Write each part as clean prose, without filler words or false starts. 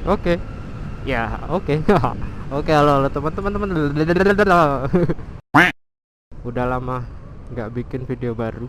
Oke. Ya, oke. Oke, halo, halo teman-teman. Udah lama nggak bikin video baru.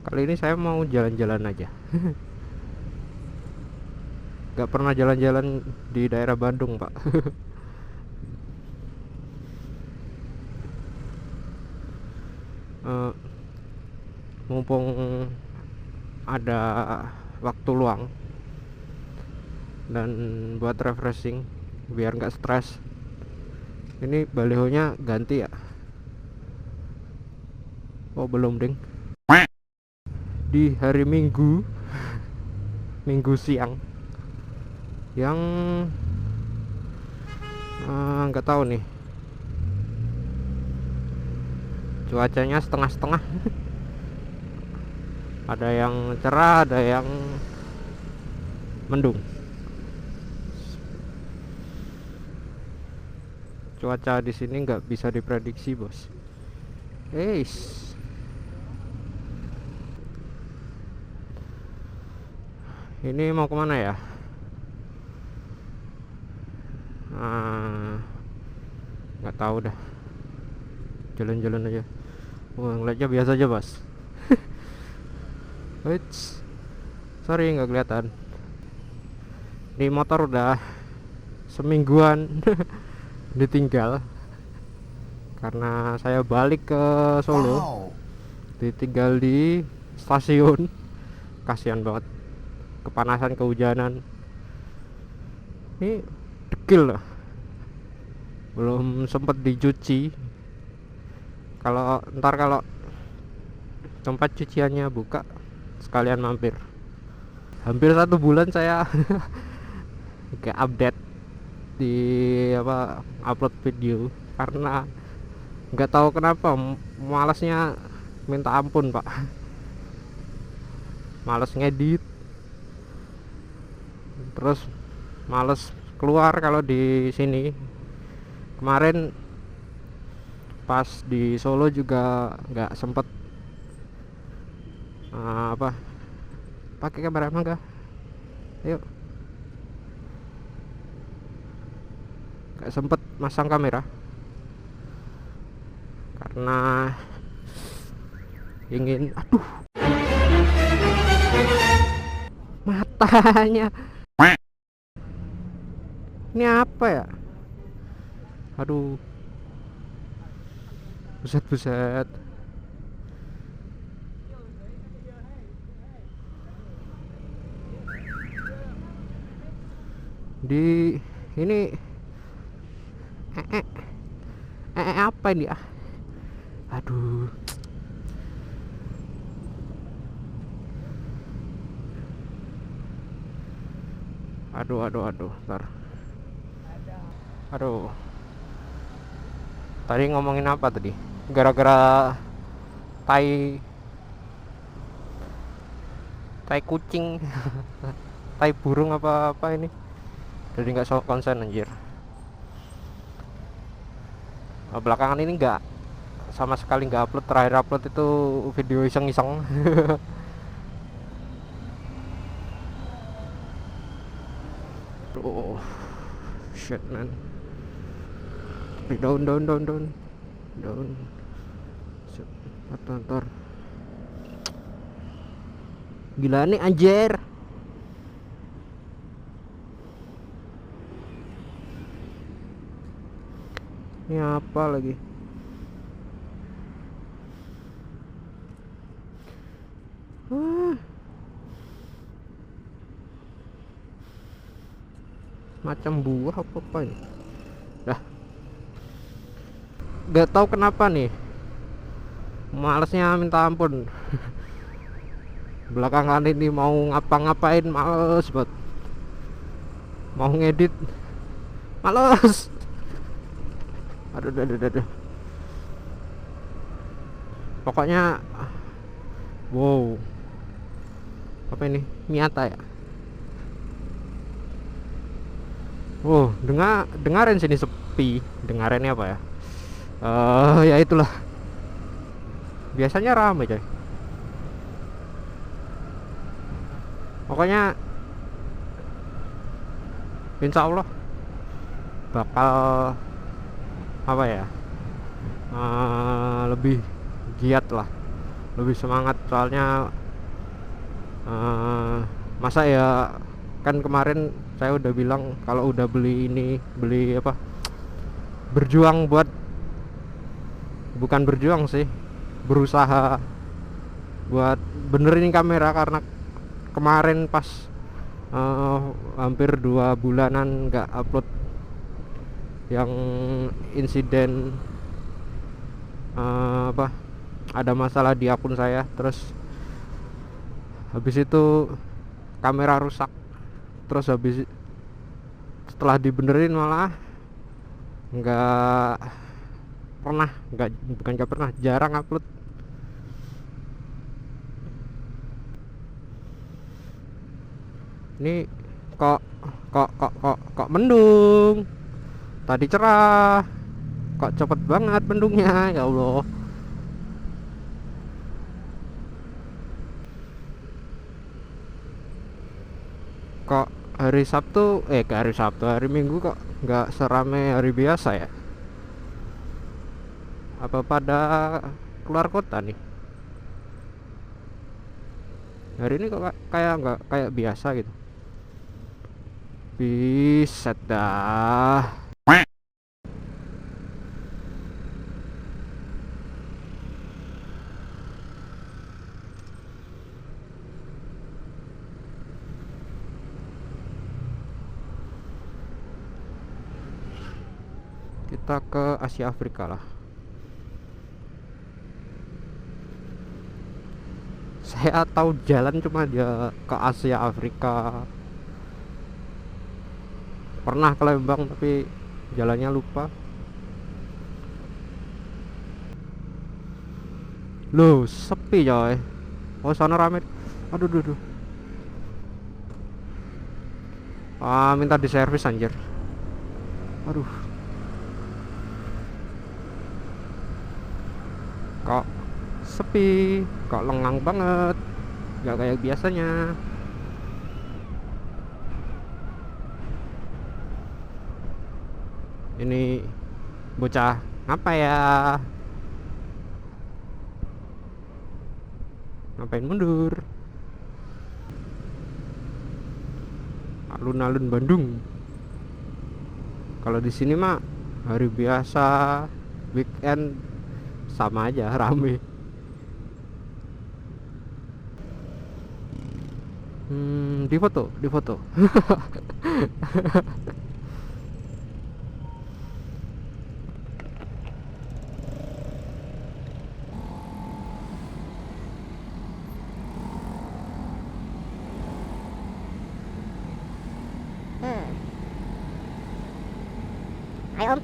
Kali ini saya mau jalan-jalan aja. Nggak pernah jalan-jalan di daerah Bandung, Pak. Eh, Mumpung ada waktu luang dan buat refreshing biar nggak stres. Ini balihonya ganti ya? Oh, belum, ding. Di hari Minggu, Minggu siang, yang nggak tahu nih, cuacanya setengah-setengah. Ada yang cerah, ada yang mendung. Cuaca di sini nggak bisa diprediksi, bos. Eish. Ini mau kemana ya? Nggak tahu dah. Jalan-jalan aja. Wah, ngeliatnya biasa aja, bos. Wait, sorry nggak kelihatan. Di motor udah semingguan ditinggal karena saya balik ke Solo. Wow. Ditinggal di stasiun. Kasihan banget. Kepanasan, kehujanan. Ini dekil lah. Belum sempet dicuci. Kalau tempat cuciannya buka, sekalian mampir. Hampir 1 bulan saya kayak update di upload video karena nggak tahu kenapa malasnya minta ampun, Pak. Males ngedit, terus males keluar kalau di sini. Kemarin pas di Solo juga nggak sempet pakai kamera mangga. Yuk, nggak sempet masang kamera karena ingin, aduh, matanya ini apa ya, aduh, buset. Di ini apa ini ah, aduh, ntar, aduh, tadi ngomongin apa tadi, gara-gara tai kucing. Tai burung apa ini, jadi nggak so konsen anjir. Belakangan ini nggak, sama sekali nggak upload. Terakhir upload itu video iseng-iseng. Oh shit man, down. Ntar gila nih anjir. Ini apa lagi? Macam buah apa ini? Dah, gak tahu kenapa nih, malesnya minta ampun. Belakangan ini mau ngapa-ngapain males banget. Mau ngedit males. Aduh. Pokoknya wow. Apa ini? Miata ya? Wow, dengarin sini sepi. Dengarinnya apa ya? Ya itulah. biasanya rame coy. Pokoknya insya Allah bakal apa ya, lebih giat lah, lebih semangat. Soalnya masa ya, kan kemarin saya udah bilang kalau udah beli ini, beli apa, berjuang buat, bukan berjuang sih, berusaha buat benerin kamera. Karena kemarin pas hampir 2 bulanan nggak upload, yang insiden apa, ada masalah di akun saya, terus habis itu kamera rusak, terus habis setelah dibenerin malah nggak pernah, nggak, bukan nggak pernah, jarang upload. Ini kok mendung, tadi cerah kok cepet banget mendungnya, ya Allah. Kok hari Sabtu, ke hari Sabtu, hari Minggu kok nggak serame hari biasa ya? Apa pada keluar kota nih? Hari ini kok kayak nggak kayak biasa gitu. Bisa dah. Kita ke Asia Afrika lah. Saya tahu jalan cuma dia ke Asia Afrika. Pernah ke Lembang tapi jalannya lupa. Loh, sepi coy. Oh, sana rame. Aduh, duh, duh. Minta diservis anjir. Aduh. Kok sepi, kok lengang banget, nggak kayak biasanya. Ini bocah ngapa ya, ngapain mundur? Alun-alun Bandung. Kalau di sini mah hari biasa, weekend sama aja rame. Di foto, di foto. Ayo Om.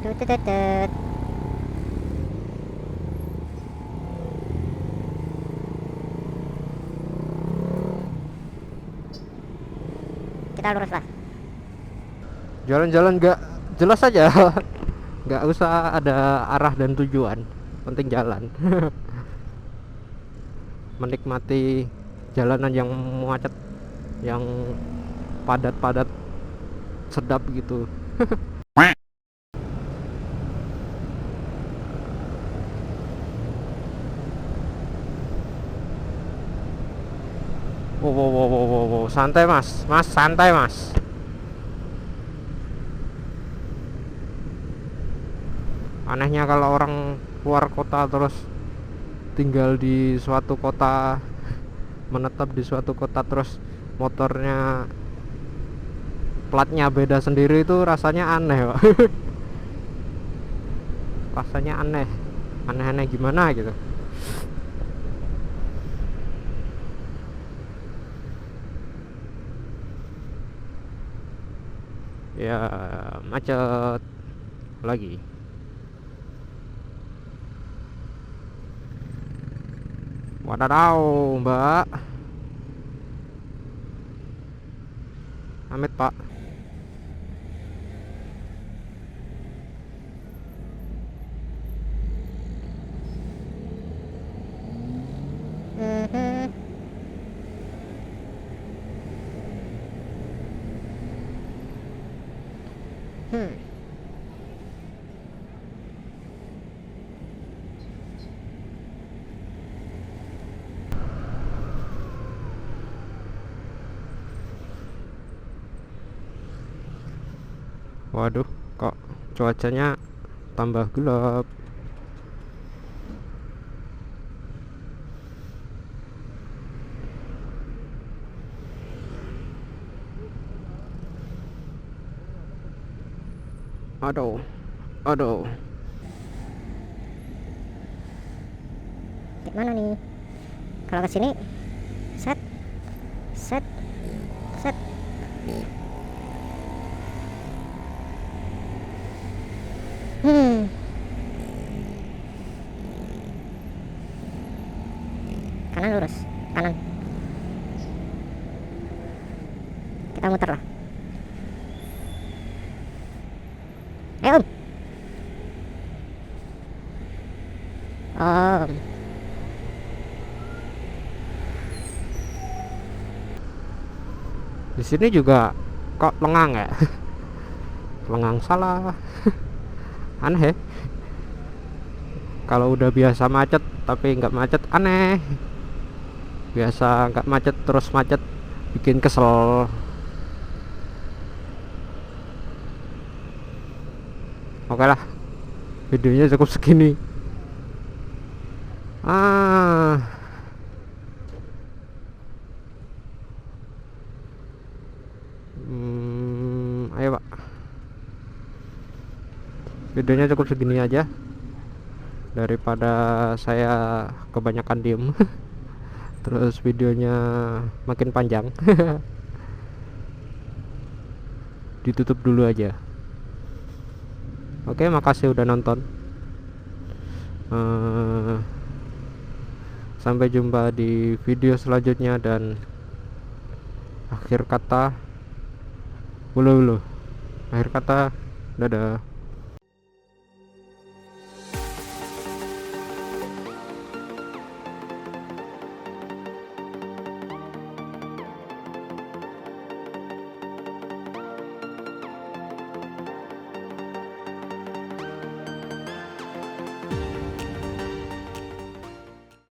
Tut tut tut tut. Kita lurus lah. Jalan-jalan nggak jelas aja. Nggak usah ada arah dan tujuan, penting jalan. Menikmati jalanan yang macet, yang padat-padat, sedap gitu. Wow, wow, wow, wow, wow, wow. Santai mas, mas santai mas. Anehnya kalau orang keluar kota terus tinggal di suatu kota, menetap di suatu kota, terus motornya platnya beda sendiri, itu rasanya aneh Pak. Rasanya aneh, aneh-aneh gimana gitu. Ya macet lagi. Wadaw mbak, Amit Pak. Mhm. Hmm. Waduh, kok cuacanya tambah gelap. Aduh, aduh. Gimana nih? Kalau ke sini, set, set, set. Hmm. Kanan lurus, kanan. Kita muter lah. Om. Om. Di sini juga kok lengang ya? Lengang salah. Aneh ya? Kalau udah biasa macet tapi nggak macet aneh. Biasa nggak macet terus macet bikin kesel. Oke lah, videonya cukup segini. Ayo Pak, videonya cukup segini aja daripada saya kebanyakan diem. Terus videonya makin panjang. Ditutup dulu aja. Oke, makasih udah nonton. Sampai jumpa di video selanjutnya, dan akhir kata akhir kata dadah.